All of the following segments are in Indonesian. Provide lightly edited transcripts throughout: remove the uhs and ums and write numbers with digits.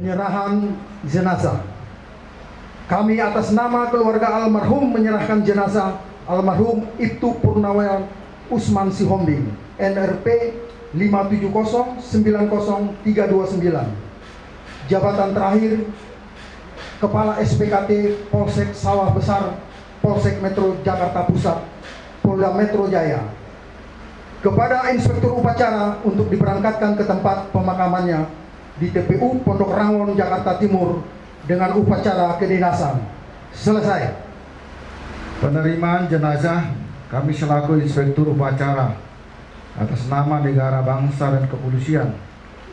Penyerahan jenazah. Kami atas nama keluarga almarhum menyerahkan jenazah almarhum Ibtu Purnawirawan Usman Sihombing, NRP 570903229. Jabatan terakhir Kepala SPKT Polsek Sawah Besar, Polsek Metro Jakarta Pusat, Polda Metro Jaya, kepada Inspektur Upacara untuk diberangkatkan ke tempat pemakamannya di TPU Pondok Rangon, Jakarta Timur dengan upacara kedinasan. Selesai. Penerimaan jenazah, kami selaku Inspektur Upacara atas nama negara, bangsa, dan kepolisian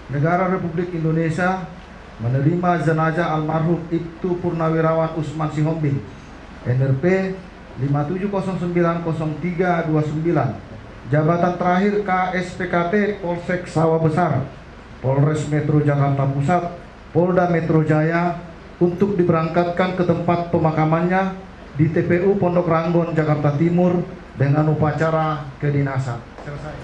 Negara Republik Indonesia menerima jenazah almarhum Ibtu Purnawirawan Usman Sihombing, NRP 570903229. Jabatan terakhir KSPKT Polsek Sawah Besar, Polres Metro Jakarta Pusat, Polda Metro Jaya, untuk diberangkatkan ke tempat pemakamannya di TPU Pondok Rangon, Jakarta Timur dengan upacara kedinasan. Selesai.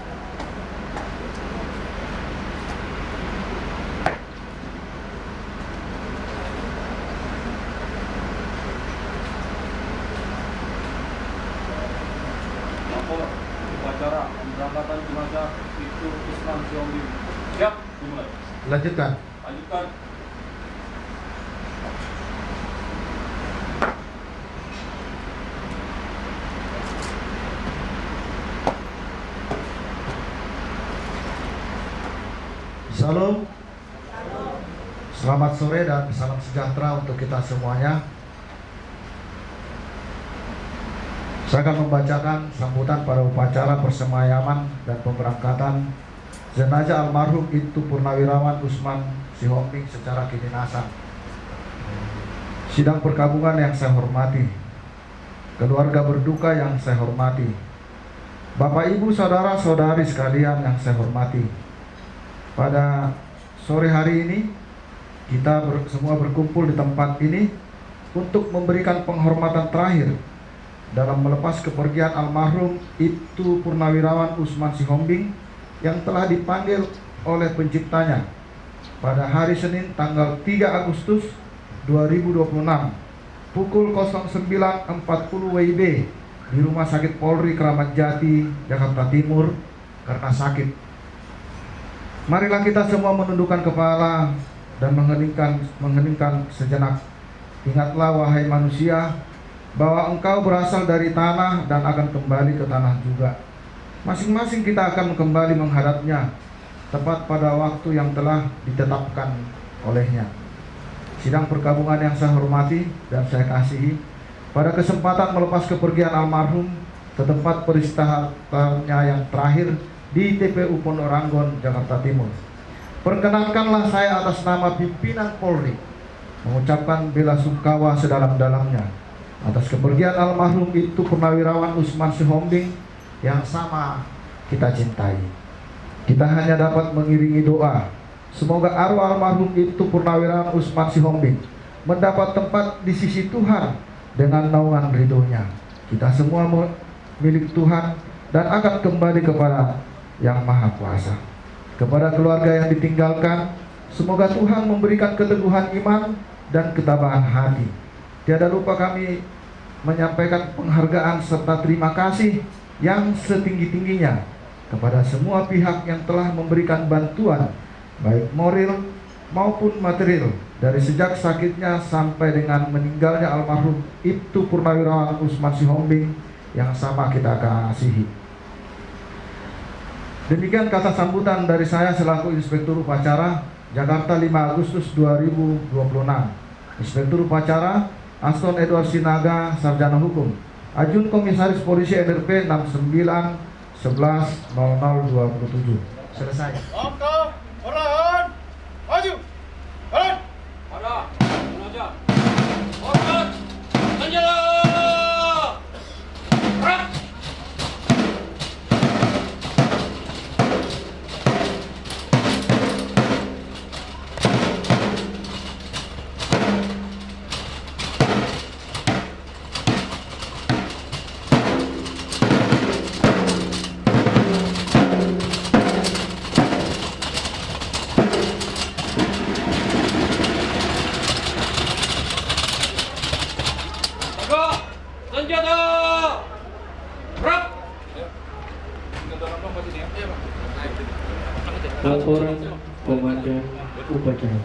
Lapor upacara pemberangkatan jenazah Ibtu Usman Sihombing. Siap, dimulai. Lanjutkan. Lanjutkan. Salam. Selamat sore dan salam sejahtera untuk kita semuanya. Saya akan membacakan sambutan pada upacara persemayaman dan pemberangkatan jenazah almarhum Ibtu Purnawirawan Usman Sihombing secara kedinasan. Sidang perkabungan yang saya hormati, keluarga berduka yang saya hormati, Bapak Ibu saudara-saudari sekalian yang saya hormati. Pada sore hari ini kita semua berkumpul di tempat ini untuk memberikan penghormatan terakhir dalam melepas kepergian almarhum Ibtu Purnawirawan Usman Sihombing yang telah dipanggil oleh penciptanya pada hari Senin tanggal 3 Agustus 2026 pukul 09.40 WIB di Rumah Sakit Polri Kramat Jati, Jakarta Timur karena sakit. Marilah kita semua menundukkan kepala dan mengheningkan sejenak. Ingatlah wahai manusia bahwa engkau berasal dari tanah dan akan kembali ke tanah juga. Masing-masing kita akan kembali menghadapnya tepat pada waktu yang telah ditetapkan olehnya. Sidang perkabungan yang saya hormati dan saya kasihi, pada kesempatan melepas kepergian almarhum ke tempat peristirahatannya yang terakhir di TPU Pondok Rangon, Jakarta Timur, perkenankanlah saya atas nama pimpinan Polri mengucapkan bela sungkawa sedalam-dalamnya atas kepergian almarhum Ibtu Purnawirawan Usman Sihombing yang sama kita cintai. Kita hanya dapat mengiringi doa semoga arwah almarhum Ibtu Purnawirawan Usman Sihombing mendapat tempat di sisi Tuhan dengan naungan ridhonya. Kita semua milik Tuhan dan akan kembali kepada Yang Maha Kuasa. Kepada keluarga yang ditinggalkan, semoga Tuhan memberikan keteguhan iman dan ketabahan hati. Tiada lupa kami menyampaikan penghargaan serta terima kasih yang setinggi-tingginya kepada semua pihak yang telah memberikan bantuan baik moral maupun material dari sejak sakitnya sampai dengan meninggalnya almarhum Ibtu Purnawirawan Usman Sihombing yang sama kita kasihi. Demikian kata sambutan dari saya selaku Inspektur Upacara Jakarta 5 Agustus 2026. Inspektur Upacara Aston Edward Sinaga, Sarjana Hukum, Ajun Komisaris Polisi NRP 69110027. Selesai. Langkah, perlahan, maju, jalan. Ada, menaja. Hormat, menjalan. Gerak. Laporan Komandan Upacara.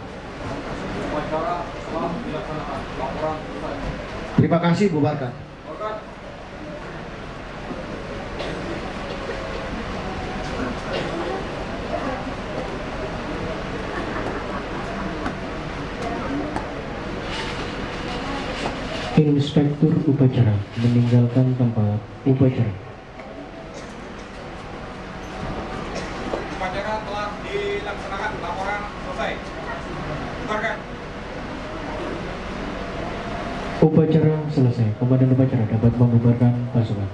Upacara telah dilaksanakan. Laporan selesai. Terima kasih, bubarkan. Organ. Inspektur Upacara meninggalkan tempat upacara. Upacara telah dilaksanakan. Laporan selesai. Bubarkan. Upacara selesai. Komandan upacara dapat membubarkan pasukan.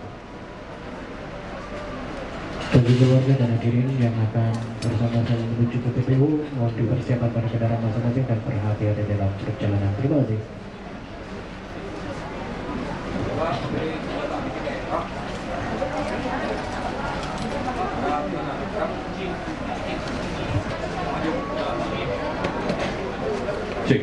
Bagi keluarga dan hadirin yang akan bersama-sama menuju ke PPU, mohon dipersiapkan pada kendaraan masing-masing dan berhati-hati dalam perjalanan. Terima kasih. Coba beri senjata dikit ya. Gerak. Gerak. Maju. Cek.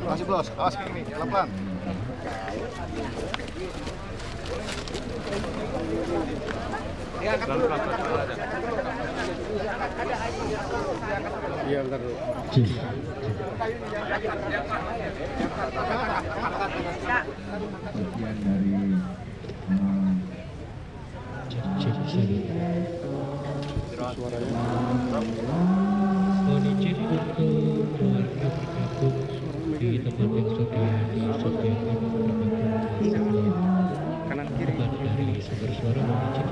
Masih bos, awas ini, pelan-pelan. Iya, bentar dulu. Bagian dari Mohon izin untuk keluarga bergabung di tempat yang sudah disediakan Kanan kiri. tempat dari sumber suara. Mohon izin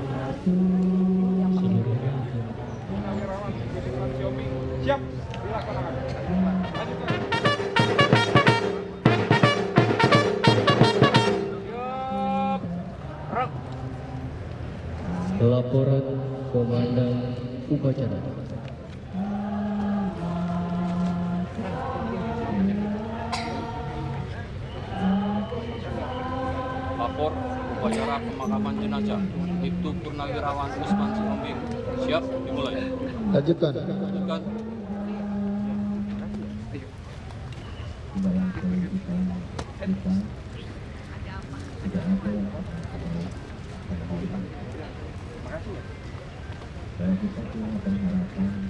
seluruhnya untuk Siap. laporan Komandan Upacara. Lapor upacara pemakaman jenazah Ibtu Purnawirawan Usman Sihombing. Siap, dimulai. lanjutkan. Lanjutkan.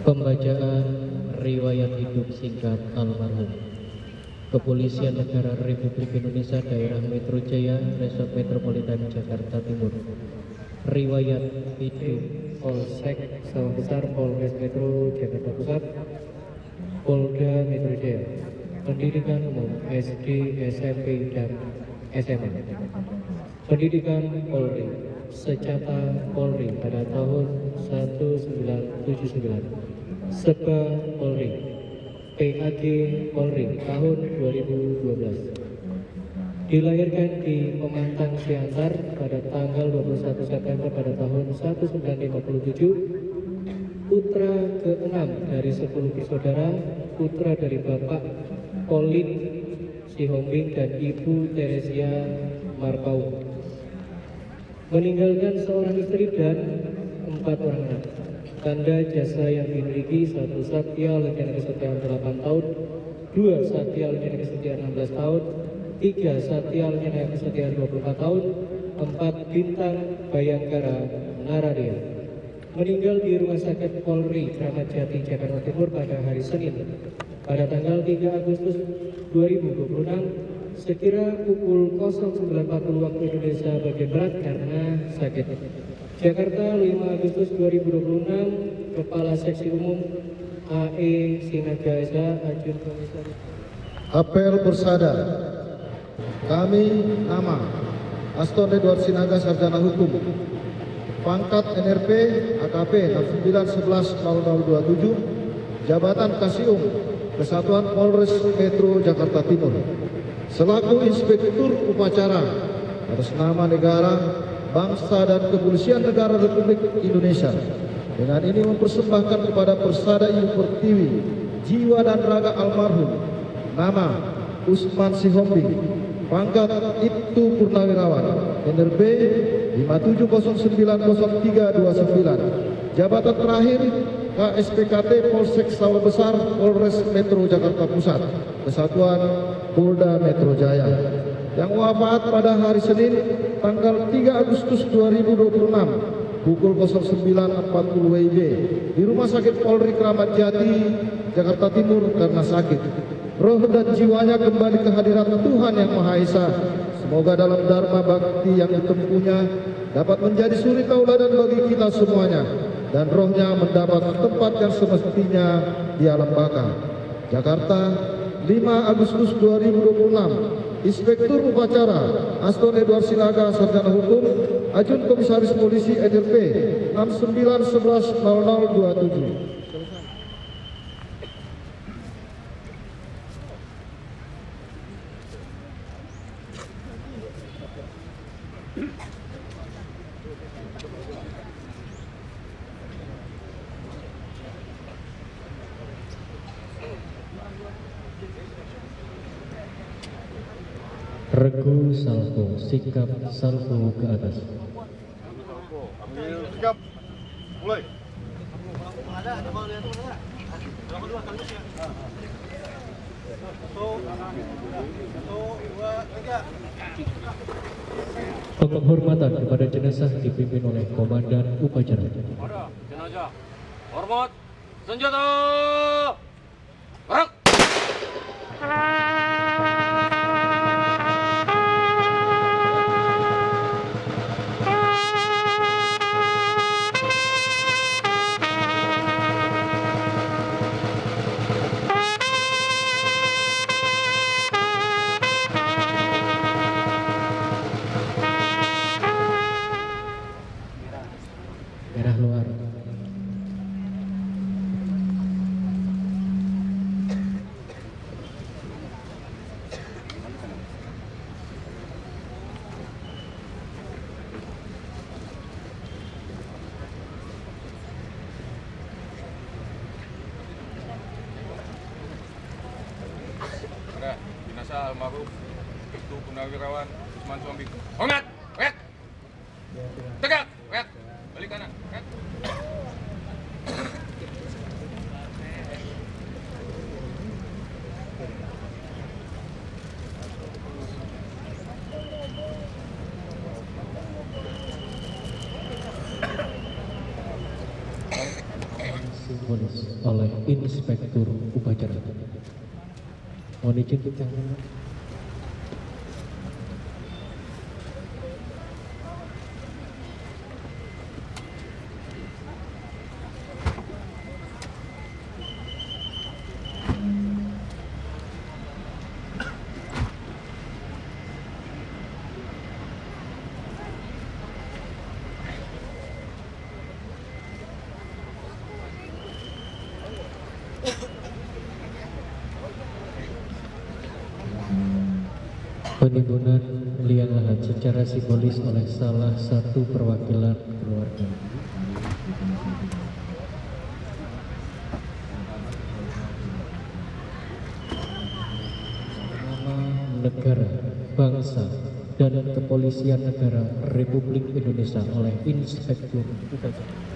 Pembacaan riwayat hidup singkat almarhum. Kepolisian Negara Republik Indonesia Daerah Metro Jaya, Resort Metropolitan Jakarta Timur. Riwayat hidup Polsek Sawah Besar, Polres Metro Jakarta Pusat, Polda Metro Jaya. Pendidikan umum SD, SMP, dan SMA. Pendidikan Polri, Secata Polri pada tahun 1979, Seba Polri, PAG Polri tahun 2012. Dilahirkan di Pemantang Siantar pada tanggal 21 September pada tahun 1957, putra ke-6 dari 10 bersaudara, putra dari Bapak Colin Sihombing dan Ibu Teresia Marpau. Meninggalkan seorang istri dan 4 orang anak. Tanda jasa yang dimiliki: 1 Satya Lencana Kesetiaan 8 tahun, 2 Satya Lencana Kesetiaan 16 tahun, 3 Satya Lencana Kesetiaan 24 tahun, 4 Bintang Bayangkara Naradea. Meninggal di Rumah Sakit Polri Kramat Jati, Jakarta Timur pada hari Senin pada tanggal 3 Agustus 2026 sekira pukul 09.40 waktu Indonesia bagian Barat karena sakit. Jakarta, 5 Agustus 2026, Kepala Seksi Umum AE Sinaga SA, Ajun Komisaris. Apel bersada. Kami nama Aston Edward Sinaga, Sarjana Hukum, pangkat NRP AKP 69110027, Jabatan Kasium, Kesatuan Polres Metro Jakarta Timur, selaku Inspektur Upacara atas nama negara, bangsa dan Kepolisian Negara Republik Indonesia. Dengan ini mempersembahkan kepada Persada Ibu Pertiwi jiwa dan raga almarhum nama Usman Sihombing, pangkat Ibtu Purnawirawan, NRB 57090329, jabatan terakhir KSPKT Polsek Sawah Besar Polres Metro Jakarta Pusat, Kesatuan Polda Metro Jaya, yang wafat pada hari Senin tanggal 3 Agustus 2026 pukul 09.40 WIB di Rumah Sakit Polri Kramat Jati, Jakarta Timur karena sakit. Roh dan jiwanya kembali ke hadirat Tuhan Yang Maha Esa. Semoga dalam dharma bakti yang ditempuhnya dapat menjadi suri tauladan bagi kita semuanya, dan rohnya mendapat tempat yang semestinya di alam baka. Jakarta, 5 Agustus 2026. Inspektur Upacara Aston Edward Sinaga, Sarjana Hukum, Ajun Komisaris Polisi NRP 69110027. Regu salvo, sikap salvo ke atas. Ambil sikap. Mulai. Penghormatan kepada jenazah dipimpin oleh Komandan Upacara. Pada jenazah, hormat, senjata, gerak. Merah luar. Pada jenazah almarhum Ibtu Purnawirawan Usman Sihombing. Hormat, reak, tegak, reak, balik kanan, reak. Simbolis oleh Inspektur Upacara. Mohon izin kita. Penimbunan liang lahat secara simbolis oleh salah satu perwakilan keluarga. negara, bangsa, dan Kepolisian Negara Republik Indonesia oleh Inspektur Upacara.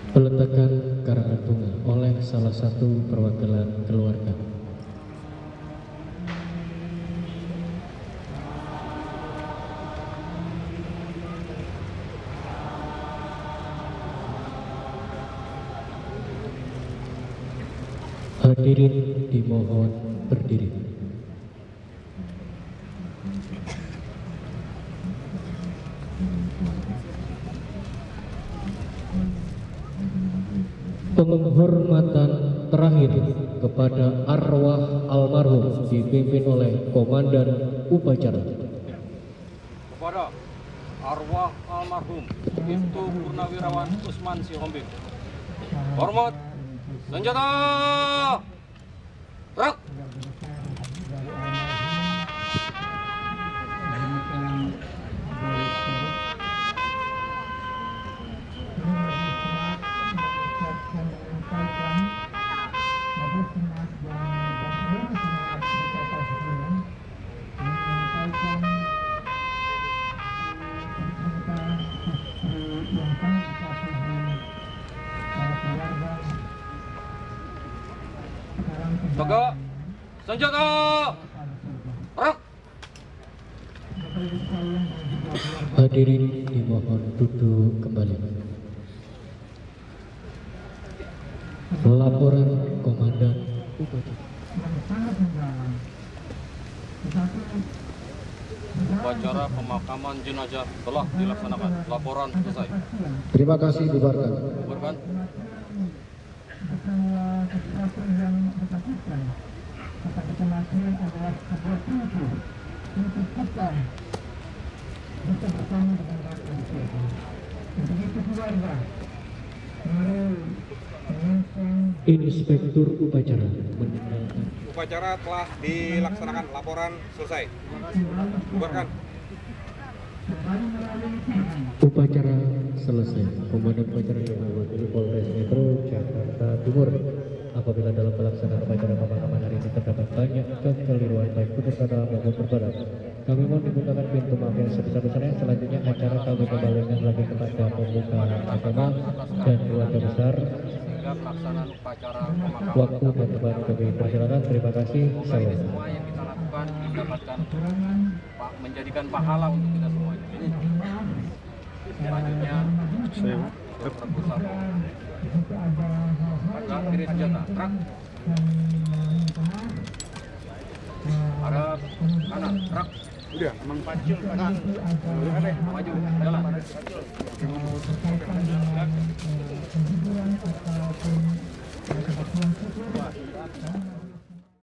Peletakan karangan bunga oleh salah satu perwakilan keluarga. Hadirin dimohon berdiri. Penghormatan terakhir kepada arwah almarhum dipimpin oleh Komandan Upacara. Kepada arwah almarhum Ibtu Purnawirawan Usman Sihombing. Hormat senjata. Rak. Tegak. Senjata. Rak. Hadirin dimohon duduk kembali. Laporan Komandan Upacara. Upacara pemakaman jenazah telah dilaksanakan. Laporan selesai. Terima kasih, bubarkan. Bubarkan. Inspektur Upacara meninggalkan. Upacara telah dilaksanakan. Laporan selesai. Bubarkan. Upacara selesai. Komandan upacara yang mewakili Polres Metro Jakarta Timur. Apabila dalam pelaksanaan upacara pemakaman hari ini terdapat banyak kekeliruan baik putus kata maupun berbadan, kami mohon dibukakan pintu maaf yang sebesar-besarnya. Selanjutnya acara kami kembalikan lagi kepada pembuka agama dan keluarga besar. Sehingga pelaksanaan upacara pemakaman Waktu dan tempat kami persilakan. Terima kasih. Salam. semua yang kita lakukan mendapatkan menjadikan pahala untuk kita semuanya. Ini selanjutnya berpusat. Kaca kiri senjata. Rak. Ada kanan. Rak. Udah, emang pancil. Nah, Maju. Jalan. Terima kasih.